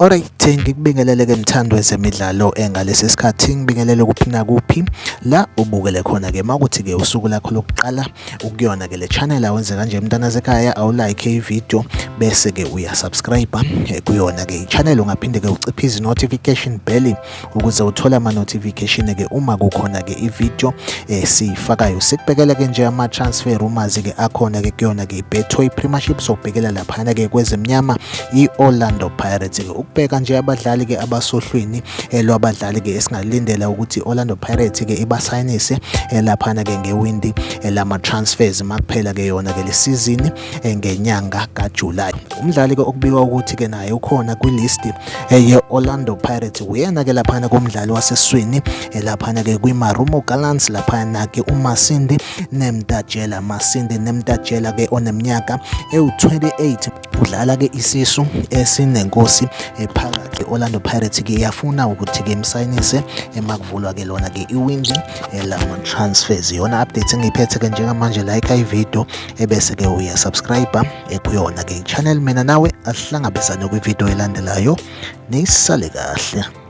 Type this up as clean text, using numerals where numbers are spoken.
Alright, ngikubingelele-ke mthando wezemidlalo ngalesi sikhathi ngibingelele kuphi nakuphi la ubukele khona-ke makuthi-ke usuku lakho lokuqala ukuyona-ke le channel awenze kanje mntana zekhaya awulike ivideo bese-ke uyasubscribe kuyona-ke i-channel ungaphinde-ke uciphe izi-notification bell ukuze uthole ama-notification-ke uma kukhona-ke ivideo siyifakayo. Sikubhekela-ke nje ama-transfer rumors-ke akhona-ke kuyona-ke i-Betway Premiership sokubhekela laphana-ke kwezemnyama i-Orlando Pirates-ke ukubheka nje abadlali-ke abasohlwini lwabadlali-ke esingalindela ukuthi Orlando Pirates-ke ibasayinise laphana-ke ngewindi lama-transfers makuphela-ke yona-ke le season ngenyanga kaJulayi. Umdlali-ke okubikwa ukuthi-ke naye ukhona kwilist ye-Orlando Pirates uyena-ke laphana komdlali wasesiswini laphana-ke kwi-Marumo Gallants laphana-ke uMasindi Nemtatjela. Masindi Nemtatjela-ke oneminyaka ewu-28 udlala-ke isisu esinenkosi phakathi Orlando Pirates-ke yafuna ukuthi-ke imsayinise emakuvulwa-ke lona-ke iwindi lama-transfers. Yona update engiyiphethe-ke njengamanje like ivideo ebese-ke uyasubscribe kuyona-ke i-channel. Mina nawe asihlangabezane kwivideo elandelayo. Nisale kahle.